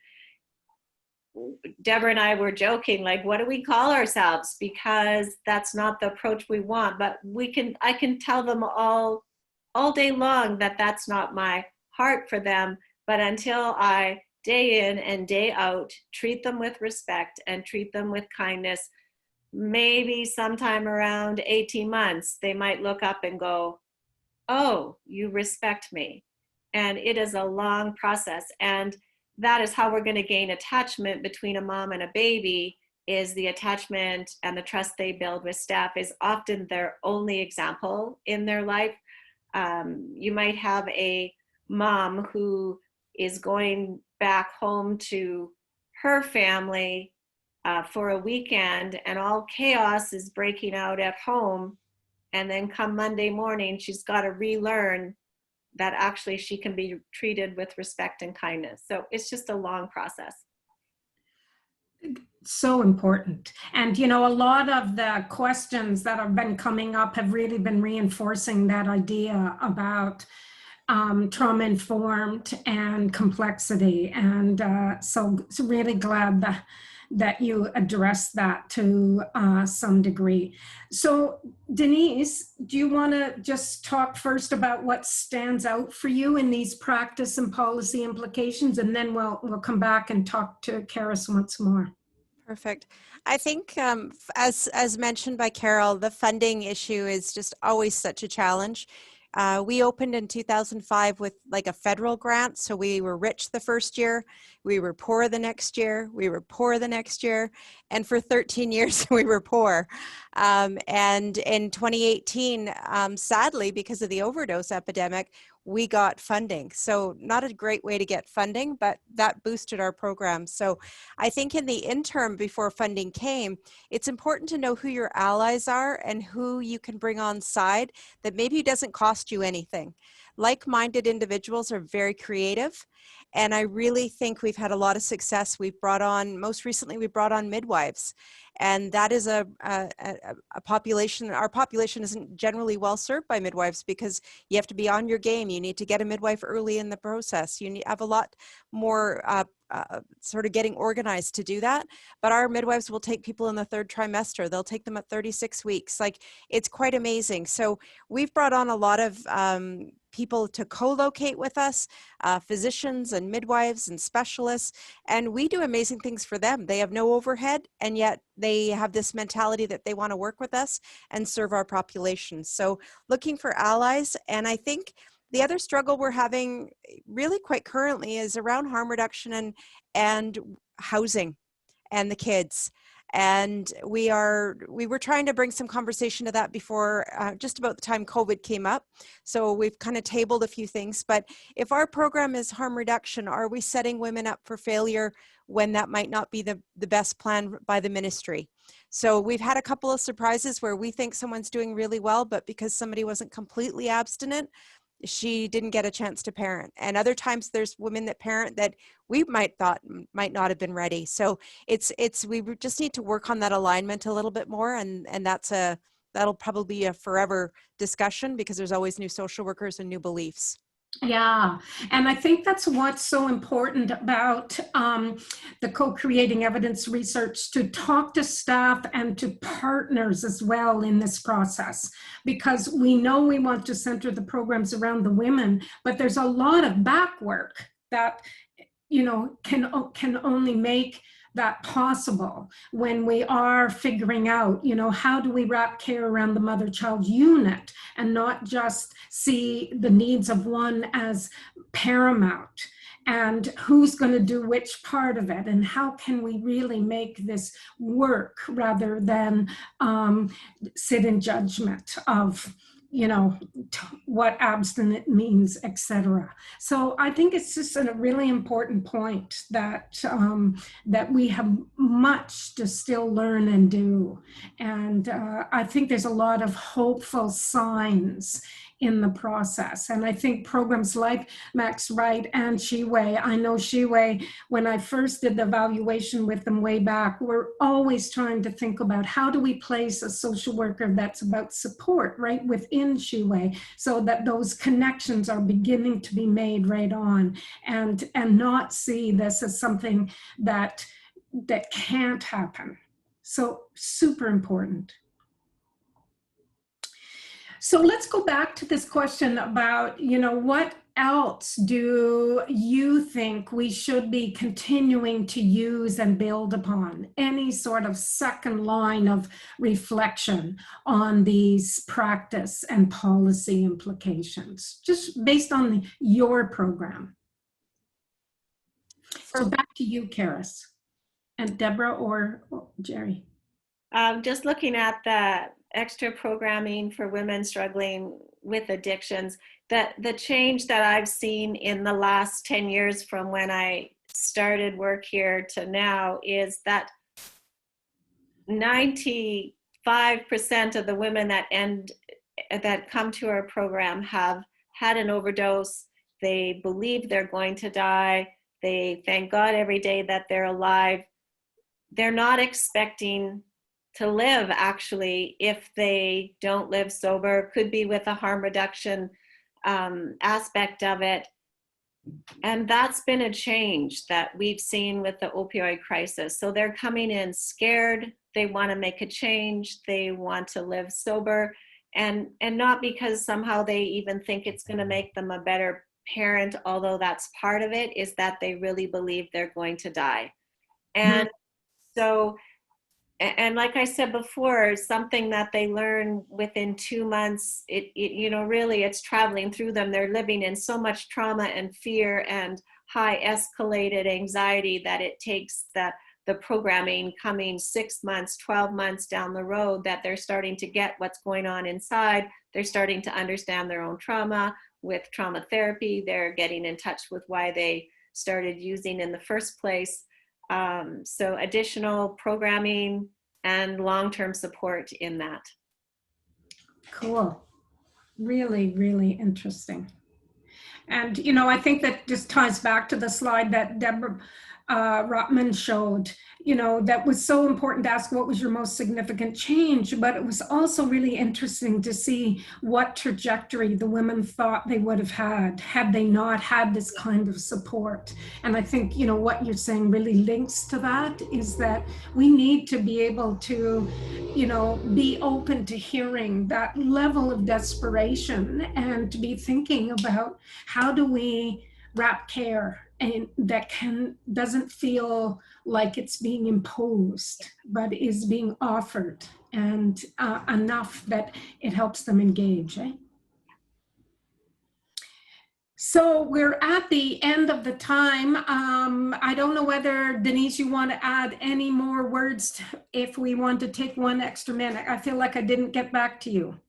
Deborah and I were joking, like, what do we call ourselves? Because that's not the approach we want, but I can tell them all day long that that's not my heart for them. But until I day in and day out, treat them with respect and treat them with kindness, maybe sometime around 18 months, they might look up and go, oh, you respect me. And it is a long process. And that is how we're going to gain attachment between a mom and a baby, is the attachment and the trust they build with staff is often their only example in their life. You might have a mom who is going back home to her family for a weekend, and all chaos is breaking out at home. And then come Monday morning, she's got to relearn that actually she can be treated with respect and kindness. So it's just a long process. So important. And, you know, a lot of the questions that have been coming up have really been reinforcing that idea about trauma-informed and complexity. And so really glad that you addressed that to some degree. So Denise, do you want to just talk first about what stands out for you in these practice and policy implications, and then we'll come back and talk to Karis once more. Perfect. I think as mentioned by Carol, the funding issue is just always such a challenge. We opened in 2005 with like a federal grant. So we were rich the first year, we were poor the next year, we were poor the next year, and for 13 years we were poor. And in 2018, sadly, because of the overdose epidemic, we got funding. So not a great way to get funding, but that boosted our program. So I think in the interim before funding came, it's important to know who your allies are and who you can bring on side that maybe doesn't cost you anything. like-minded individuals are very creative. And I really think we've had a lot of success. We've brought on, most recently, we brought on midwives. And that is a population, our population isn't generally well served by midwives because you have to be on your game. You need to get a midwife early in the process. You have a lot more sort of getting organized to do that. But our midwives will take people in the 3rd trimester. They'll take them at 36 weeks. Like, it's quite amazing. So we've brought on a lot of people to co-locate with us, physicians and midwives and specialists, and we do amazing things for them. They have no overhead, and yet they have this mentality that they want to work with us and serve our population. So looking for allies. And I think the other struggle we're having really quite currently is around harm reduction and housing and the kids. And we were trying to bring some conversation to that before just about the time COVID came up. So we've kind of tabled a few things. But if our program is harm reduction, are we setting women up for failure when that might not be the best plan by the ministry? So we've had a couple of surprises where we think someone's doing really well, but because somebody wasn't completely abstinent, she didn't get a chance to parent. And other times there's women that parent that we might not have been ready. So we just need to work on that alignment a little bit more. And that'll probably be a forever discussion because there's always new social workers and new beliefs. Yeah, and I think that's what's so important about the co-creating evidence research, to talk to staff and to partners as well in this process, because we know we want to center the programs around the women, but there's a lot of back work that, you know, can only make that possible when we are figuring out, you know, how do we wrap care around the mother-child unit and not just see the needs of one as paramount, and who's going to do which part of it, and how can we really make this work rather than sit in judgment of, you know, what abstinent means, etc. So I think it's just a really important point that that we have much to still learn and do. And I think there's a lot of hopeful signs in the process. And I think programs like Max Wright and Shiwei, I know Shiwei, when I first did the evaluation with them way back, we're always trying to think about how do we place a social worker that's about support right within Shiwei, so that those connections are beginning to be made right on, and not see this as something that can't happen. So super important. So let's go back to this question about, you know, what else do you think we should be continuing to use and build upon? Any sort of second line of reflection on these practice and policy implications, just based on your program? So back to you, Karis, and Deborah or Jerry. Just looking at the extra programming for women struggling with addictions, that the change that I've seen in the last 10 years from when I started work here to now is that 95% of the women that come to our program have had an overdose. They believe they're going to die. They thank God every day that they're alive. They're not expecting to live, actually, if they don't live sober. Could be with a harm reduction aspect of it. And that's been a change that we've seen with the opioid crisis. So they're coming in scared. They want to make a change. They want to live sober, and not because somehow they even think it's going to make them a better parent, although that's part of it, is that they really believe they're going to die. And so, and like I said before, something that they learn within 2 months, you know, really it's traveling through them. They're living in so much trauma and fear and high escalated anxiety that it takes the programming coming 6 months, 12 months down the road, that they're starting to get what's going on inside. They're starting to understand their own trauma. With trauma therapy, they're getting in touch with why they started using in the first place. So additional programming and long-term support in that. Cool. Really, really interesting. And, I think that just ties back to the slide that Deborah Rotman showed, that was so important to ask what was your most significant change, but it was also really interesting to see what trajectory the women thought they would have had they not had this kind of support. And I think, what you're saying really links to that, is that we need to be able to, be open to hearing that level of desperation and to be thinking about how do we wrap care and that doesn't feel like it's being imposed, but is being offered, and enough that it helps them engage. So we're at the end of the time. I don't know whether, Denise, you want to add any more words if we want to take one extra minute. I feel like I didn't get back to you.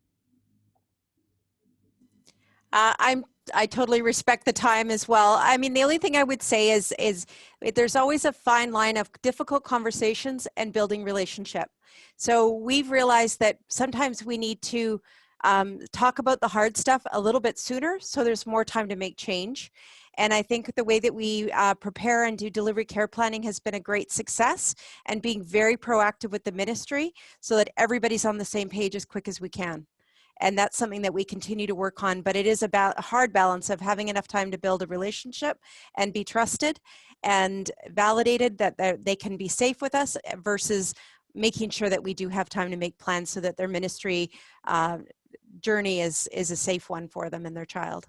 I totally respect the time as well. I mean, the only thing I would say is there's always a fine line of difficult conversations and building relationship. So we've realized that sometimes we need to talk about the hard stuff a little bit sooner, so there's more time to make change. And I think the way that we prepare and do delivery care planning has been a great success, and being very proactive with the ministry so that everybody's on the same page as quick as we can. And that's something that we continue to work on, but it is about a hard balance of having enough time to build a relationship and be trusted and validated that they can be safe with us, versus making sure that we do have time to make plans so that their ministry journey is a safe one for them and their child.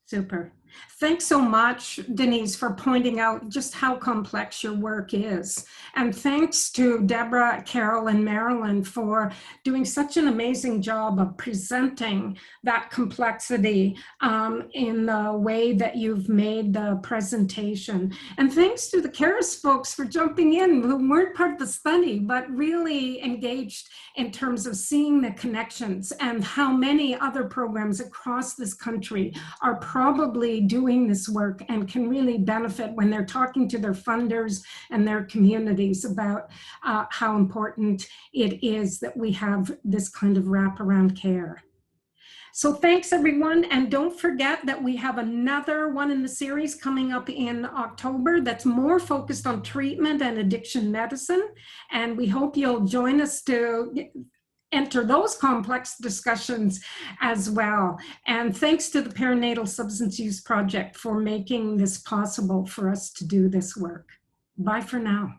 Super. Thanks so much, Denise, for pointing out just how complex your work is. And thanks to Deborah, Carol, and Marilyn for doing such an amazing job of presenting that complexity in the way that you've made the presentation. And thanks to the CARIS folks for jumping in, who weren't part of the study, but really engaged in terms of seeing the connections and how many other programs across this country are probably doing this work and can really benefit when they're talking to their funders and their communities about how important it is that we have this kind of wraparound care. So thanks everyone, and don't forget that we have another one in the series coming up in October that's more focused on treatment and addiction medicine, and we hope you'll join us to enter those complex discussions as well. And thanks to the Perinatal Substance Use Project for making this possible for us to do this work. Bye for now.